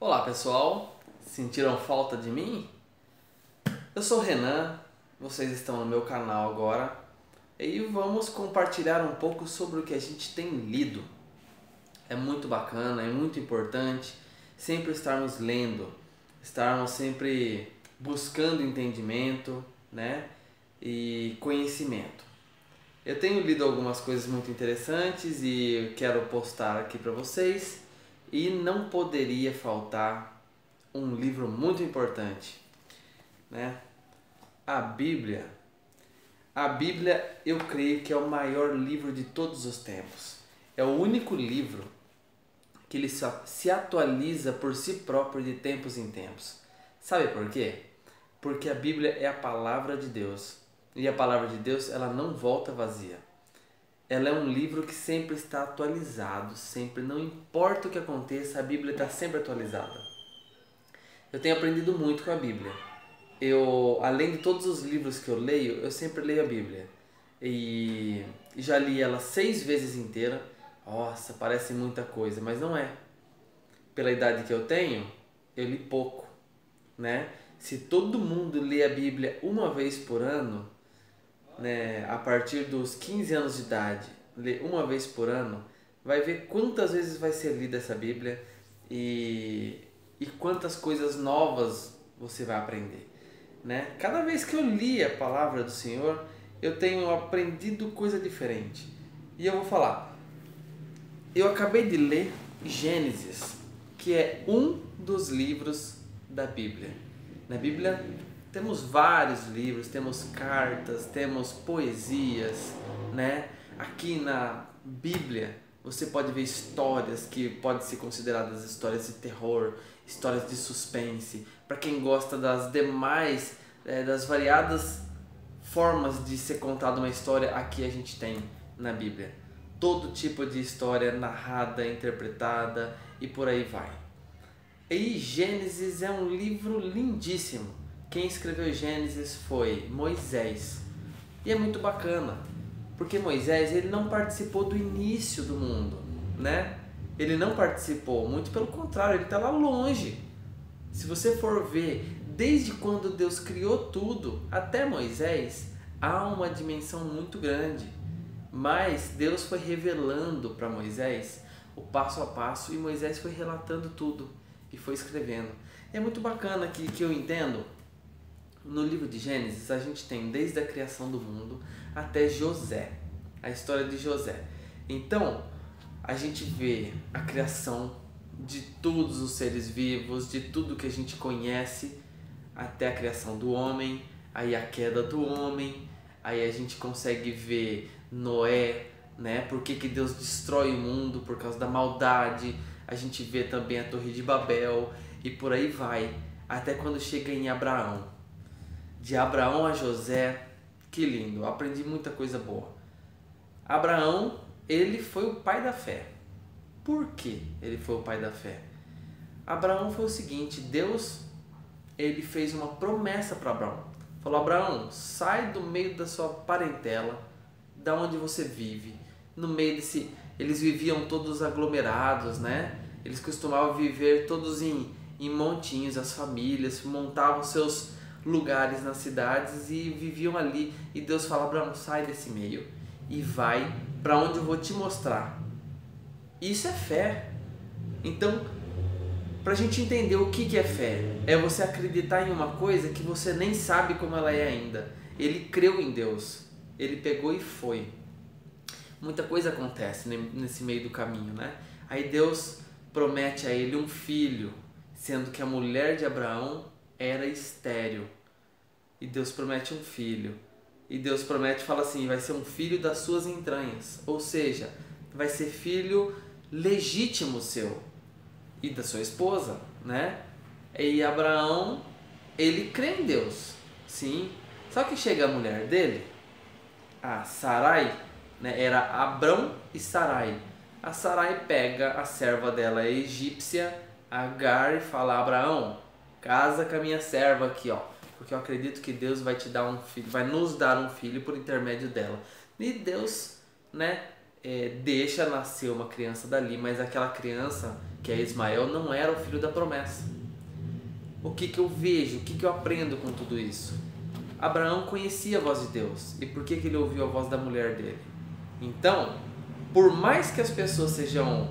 Olá pessoal, sentiram falta de mim? Eu sou o Renan, vocês estão no meu canal agora e vamos compartilhar um pouco sobre o que a gente tem lido. É muito bacana, é muito importante sempre estarmos lendo, estarmos sempre buscando entendimento, né? E conhecimento. Eu tenho lido algumas coisas muito interessantes e quero postar aqui para vocês. E não poderia faltar um livro muito importante, né? A Bíblia. A Bíblia, eu creio que é o maior livro de todos os tempos. É o único livro que ele se atualiza por si próprio de tempos em tempos. Sabe por quê? Porque a Bíblia é a palavra de Deus. E a palavra de Deus, ela não volta vazia. Ela é um livro que sempre está atualizado, sempre, não importa o que aconteça, a Bíblia está sempre atualizada. Eu tenho aprendido muito com a Bíblia. Além de todos os livros que eu leio, eu sempre leio a Bíblia. E já li ela 6 vezes inteira. Nossa, parece muita coisa, mas não é. Pela idade que eu tenho, eu li pouco, né? Se todo mundo lê a Bíblia uma vez por ano, né, a partir dos 15 anos de idade, ler uma vez por ano, vai ver quantas vezes vai ser lida essa Bíblia e quantas coisas novas você vai aprender, né? Cada vez que eu li a palavra do Senhor, eu tenho aprendido coisa diferente. E eu vou falar, eu acabei de ler Gênesis, que é um dos livros da Bíblia. Na Bíblia temos vários livros, temos cartas, temos poesias, né? Aqui na Bíblia você pode ver histórias que podem ser consideradas histórias de terror, histórias de suspense. Para quem gosta das demais, das variadas formas de ser contada uma história, aqui a gente tem na Bíblia. Todo tipo de história narrada, interpretada e por aí vai. E Gênesis é um livro lindíssimo. Quem escreveu Gênesis foi Moisés. E é muito bacana, porque Moisés ele não participou do início do mundo, né? Ele não participou, muito pelo contrário, ele está lá longe. Se você for ver, desde quando Deus criou tudo até Moisés, há uma dimensão muito grande. Mas Deus foi revelando para Moisés o passo a passo e Moisés foi relatando tudo e foi escrevendo. É muito bacana que eu entendo. No livro de Gênesis a gente tem desde a criação do mundo até José, a história de José. Então a gente vê a criação de todos os seres vivos, de tudo que a gente conhece, até a criação do homem, aí a queda do homem, aí a gente consegue ver Noé, né? Por que Deus destrói o mundo? Por causa da maldade. A gente vê também a Torre de Babel e por aí vai, até quando chega em Abraão. De Abraão a José, que lindo, aprendi muita coisa boa. Abraão, ele foi o pai da fé. Por que ele foi o pai da fé? Abraão foi o seguinte, Deus, ele fez uma promessa para Abraão. Falou, Abraão, sai do meio da sua parentela, da onde você vive. No meio desse, eles viviam todos aglomerados, né? Eles costumavam viver todos em montinhos, as famílias, montavam seus lugares nas cidades e viviam ali. E Deus fala, Abraão, sai desse meio e vai para onde eu vou te mostrar. Isso é fé. Então, para a gente entender o que é fé, é você acreditar em uma coisa que você nem sabe como ela é ainda. Ele creu em Deus, ele pegou e foi. Muita coisa acontece nesse meio do caminho, né? Aí Deus promete a ele um filho, sendo que a mulher de Abraão era estéril. E Deus promete um filho. E Deus promete, fala assim, vai ser um filho das suas entranhas. Ou seja, vai ser filho legítimo seu. E da sua esposa, né? E Abraão, ele crê em Deus, sim. Só que chega a mulher dele, a Sarai, né? Era Abrão e Sarai. A Sarai pega a serva dela, a egípcia, Agar, e fala, Abraão, casa com a minha serva aqui, ó, porque eu acredito que Deus vai te dar um filho, vai nos dar um filho por intermédio dela. E Deus, né, deixa nascer uma criança dali, mas aquela criança que é Ismael, não era o filho da promessa. O que eu vejo, o que eu aprendo com tudo isso? Abraão conhecia a voz de Deus. E por que ele ouviu a voz da mulher dele? Então, por mais que as pessoas sejam,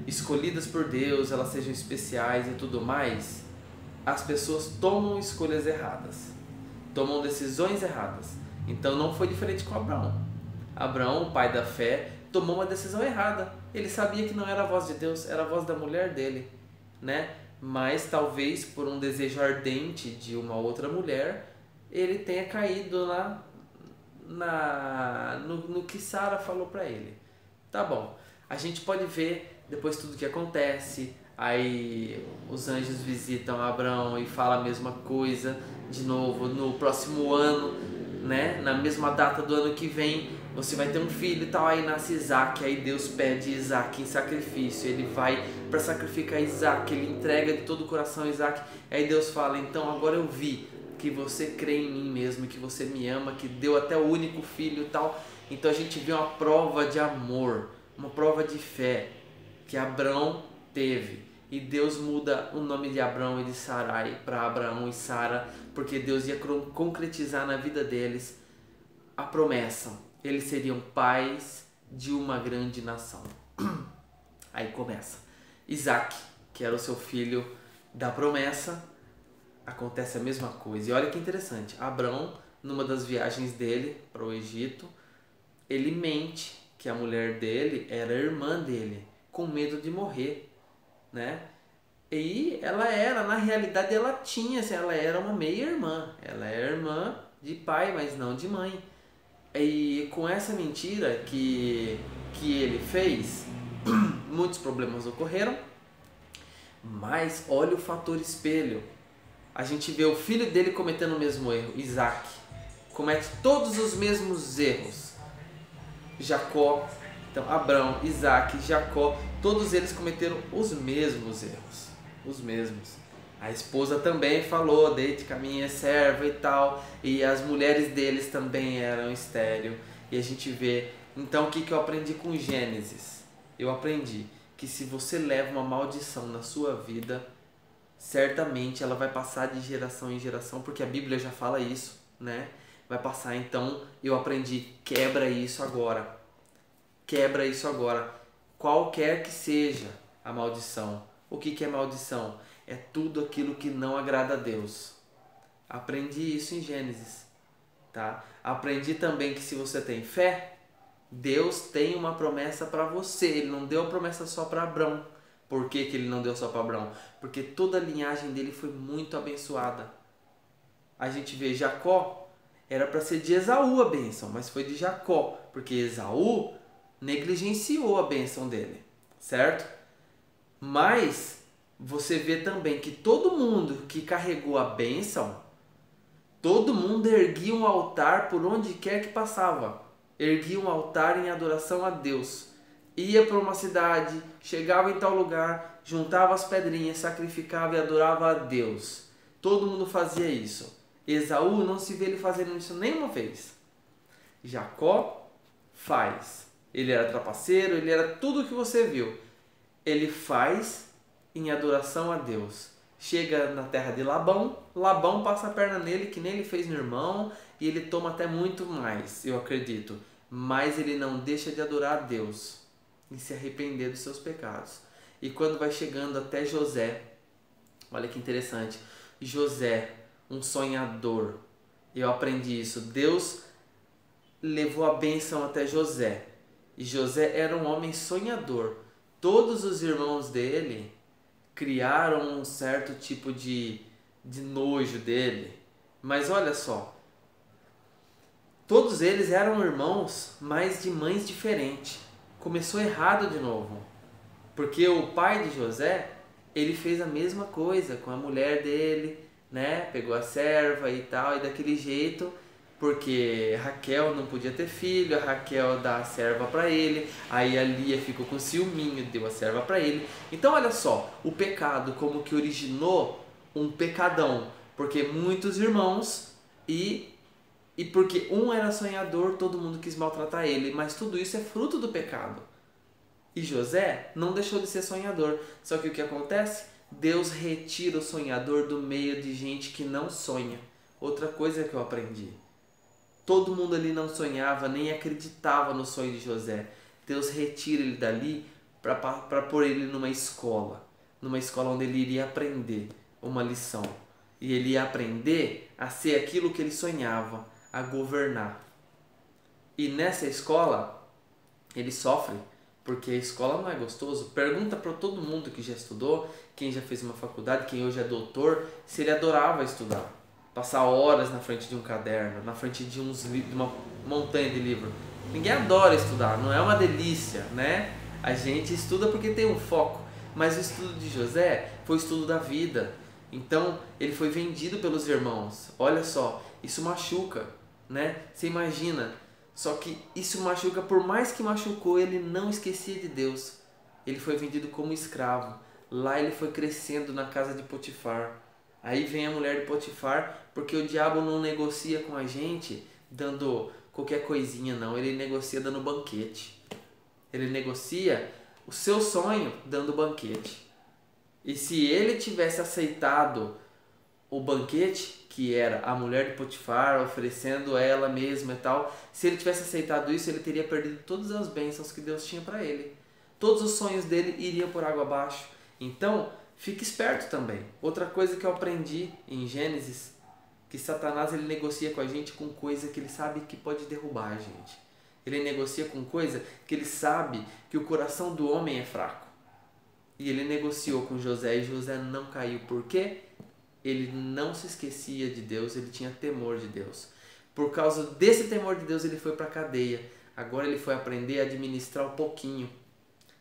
escolhidas por Deus, elas sejam especiais e tudo mais, as pessoas tomam escolhas erradas, tomam decisões erradas. Então não foi diferente com Abraão. Abraão, o pai da fé, tomou uma decisão errada. Ele sabia que não era a voz de Deus, era a voz da mulher dele, Mas talvez por um desejo ardente de uma outra mulher, ele tenha caído no que Sara falou para ele. Tá bom, a gente pode ver depois tudo que acontece. Aí os anjos visitam Abraão e falam a mesma coisa de novo no próximo ano, na mesma data do ano que vem você vai ter um filho e tal. Aí nasce Isaac, aí Deus pede Isaac em sacrifício, ele vai para sacrificar Isaac, ele entrega de todo o coração Isaac. Aí Deus fala: então agora eu vi que você crê em mim mesmo, que você me ama, que deu até o único filho e tal. Então a gente vê uma prova de amor, uma prova de fé que Abraão teve. E Deus muda o nome de Abraão e de Sarai para Abraão e Sara, porque Deus ia concretizar na vida deles a promessa. Eles seriam pais de uma grande nação. Aí começa. Isaac, que era o seu filho da promessa, acontece a mesma coisa. E olha que interessante, Abraão, numa das viagens dele para o Egito, ele mente que a mulher dele era irmã dele, com medo de morrer, E ela era, na realidade ela tinha, ela era uma meia-irmã, ela era irmã de pai, mas não de mãe. E com essa mentira que ele fez, muitos problemas ocorreram. Mas olha o fator espelho. A gente vê o filho dele cometendo o mesmo erro, Isaac, comete todos os mesmos erros. Jacó, então Abraão, Isaac, Jacó, todos eles cometeram os mesmos erros, os mesmos. A esposa também falou: deite com a minha serva e tal, e as mulheres deles também eram estéril. E a gente vê, então o que eu aprendi com Gênesis? Eu aprendi que se você leva uma maldição na sua vida, certamente ela vai passar de geração em geração, porque a Bíblia já fala isso, Vai passar. Então eu aprendi: quebra isso agora. Quebra isso agora. Qualquer que seja a maldição. O que é maldição? É tudo aquilo que não agrada a Deus. Aprendi isso em Gênesis, tá? Aprendi também que se você tem fé, Deus tem uma promessa para você. Ele não deu a promessa só para Abraão. Por que ele não deu só para Abraão? Porque toda a linhagem dele foi muito abençoada. A gente vê Jacó, era para ser de Esaú a bênção, mas foi de Jacó, porque Esaú negligenciou a bênção dele, certo? Mas você vê também que todo mundo que carregou a bênção, todo mundo erguia um altar por onde quer que passava. Erguia um altar em adoração a Deus. Ia para uma cidade, chegava em tal lugar, juntava as pedrinhas, sacrificava e adorava a Deus. Todo mundo fazia isso. Esaú não se vê ele fazendo isso nenhuma vez. Jacó faz. Ele era trapaceiro, ele era tudo o que você viu. Ele faz em adoração a Deus. Chega na terra de Labão, Labão passa a perna nele, que nem ele fez no irmão, e ele toma até muito mais, eu acredito. Mas ele não deixa de adorar a Deus e se arrepender dos seus pecados. E quando vai chegando até José, olha que interessante, José, um sonhador, eu aprendi isso. Deus levou a bênção até José, e José era um homem sonhador. Todos os irmãos dele criaram um certo tipo de nojo dele. Mas olha só, todos eles eram irmãos, mas de mães diferentes. Começou errado de novo, porque o pai de José, ele fez a mesma coisa com a mulher dele, pegou a serva e tal, e daquele jeito, porque Raquel não podia ter filho, a Raquel dá a serva para ele, aí a Lia ficou com ciúminho, deu a serva para ele. Então olha só, o pecado como que originou um pecadão, porque muitos irmãos e porque um era sonhador, todo mundo quis maltratar ele, mas tudo isso é fruto do pecado. E José não deixou de ser sonhador. Só que o que acontece? Deus retira o sonhador do meio de gente que não sonha. Outra coisa que eu aprendi. Todo mundo ali não sonhava, nem acreditava no sonho de José. Deus retira ele dali para pôr ele numa escola onde ele iria aprender uma lição. E ele ia aprender a ser aquilo que ele sonhava, a governar. E nessa escola, ele sofre, porque a escola não é gostoso. Pergunta para todo mundo que já estudou, quem já fez uma faculdade, quem hoje é doutor, se ele adorava estudar. Passar horas na frente de um caderno, na frente de uma montanha de livro. Ninguém adora estudar, não é uma delícia, né? A gente estuda porque tem um foco. Mas o estudo de José foi o estudo da vida. Então, ele foi vendido pelos irmãos. Olha só, isso machuca, né? Você imagina. Só que isso machuca, por mais que machucou, ele não esquecia de Deus. Ele foi vendido como escravo. Lá ele foi crescendo na casa de Potifar. Aí vem a mulher de Potifar, porque o diabo não negocia com a gente dando qualquer coisinha, não. Ele negocia dando banquete. Ele negocia o seu sonho dando banquete. E se ele tivesse aceitado o banquete, que era a mulher de Potifar oferecendo a ela mesma e tal, se ele tivesse aceitado isso, ele teria perdido todas as bênçãos que Deus tinha para ele. Todos os sonhos dele iriam por água abaixo. Então, fique esperto também. Outra coisa que eu aprendi em Gênesis, que Satanás ele negocia com a gente com coisa que ele sabe que pode derrubar a gente. Ele negocia com coisa que ele sabe que o coração do homem é fraco. E ele negociou com José e José não caiu. Por quê? Ele não se esquecia de Deus, ele tinha temor de Deus. Por causa desse temor de Deus, ele foi para a cadeia. Agora ele foi aprender a administrar um pouquinho.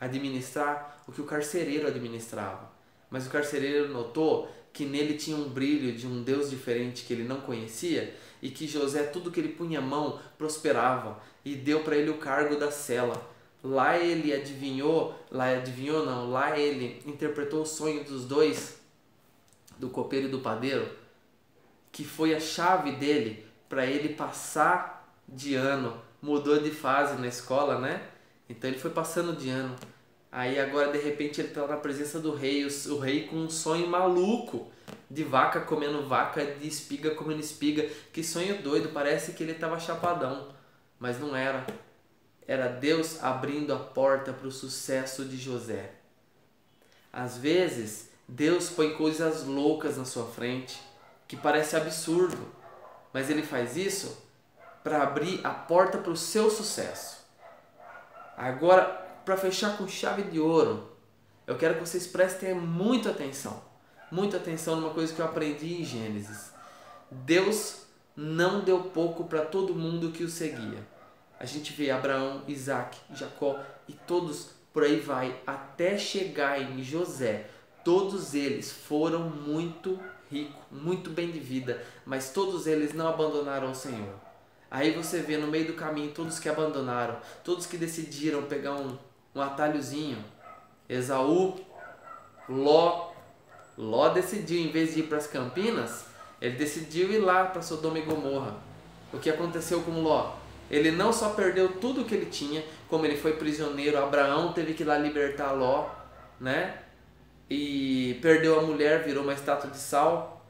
Administrar o que o carcereiro administrava. Mas o carcereiro notou que nele tinha um brilho de um Deus diferente que ele não conhecia e que José, tudo que ele punha a mão, prosperava e deu para ele o cargo da cela. Lá ele lá ele interpretou o sonho dos dois, do copeiro e do padeiro, que foi a chave dele para ele passar de ano. Mudou de fase na escola, né? Então ele foi passando de ano. Aí agora de repente ele está na presença do rei, o rei com um sonho maluco, de vaca comendo vaca, de espiga comendo espiga. Que sonho doido, parece que ele estava chapadão, mas não era. Era Deus abrindo a porta para o sucesso de José. Às vezes, Deus põe coisas loucas na sua frente, que parece absurdo, mas Ele faz isso para abrir a porta para o seu sucesso. Agora, para fechar com chave de ouro, eu quero que vocês prestem muita atenção numa coisa que eu aprendi em Gênesis. Deus não deu pouco para todo mundo que o seguia. A gente vê Abraão, Isaac, Jacó e todos por aí vai, até chegar em José. Todos eles foram muito ricos, muito bem de vida, mas todos eles não abandonaram o Senhor. Aí você vê no meio do caminho todos que abandonaram, todos que decidiram pegar um atalhozinho. Esaú, Ló decidiu, em vez de ir para as Campinas, ele decidiu ir lá para Sodoma e Gomorra. O que aconteceu com Ló? Ele não só perdeu tudo o que ele tinha, como ele foi prisioneiro. Abraão teve que ir lá libertar Ló, né? E perdeu a mulher, virou uma estátua de sal.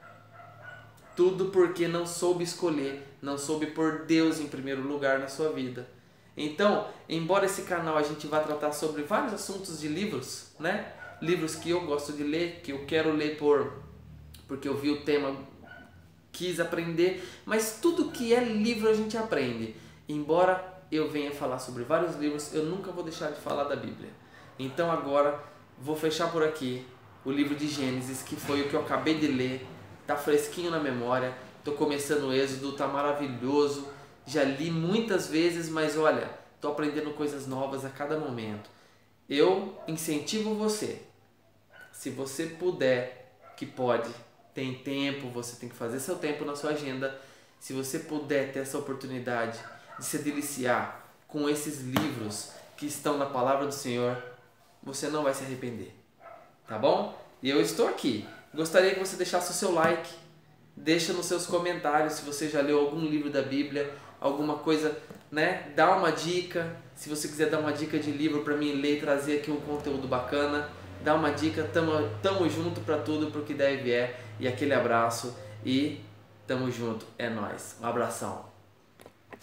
Tudo porque não soube escolher, não soube pôr Deus em primeiro lugar na sua vida. Então, embora esse canal a gente vá tratar sobre vários assuntos de livros, né? Livros que eu gosto de ler, que eu quero ler porque eu vi o tema, quis aprender, mas tudo que é livro a gente aprende. Embora eu venha falar sobre vários livros, eu nunca vou deixar de falar da Bíblia. Então agora vou fechar por aqui o livro de Gênesis, que foi o que eu acabei de ler, tá fresquinho na memória, tô começando o Êxodo, tá maravilhoso, já li muitas vezes, mas olha, tô aprendendo coisas novas a cada momento. Eu incentivo você, se você puder, que pode, tem tempo, você tem que fazer seu tempo na sua agenda, se você puder ter essa oportunidade de se deliciar com esses livros que estão na palavra do Senhor, você não vai se arrepender, tá bom? E eu estou aqui, gostaria que você deixasse o seu like, Deixa nos seus comentários se você já leu algum livro da Bíblia, alguma coisa, né? Dá uma dica. Se você quiser dar uma dica de livro para mim ler e trazer aqui um conteúdo bacana, dá uma dica. Tamo junto para tudo porque deve é. E aquele abraço e tamo junto. É nóis. Um abração.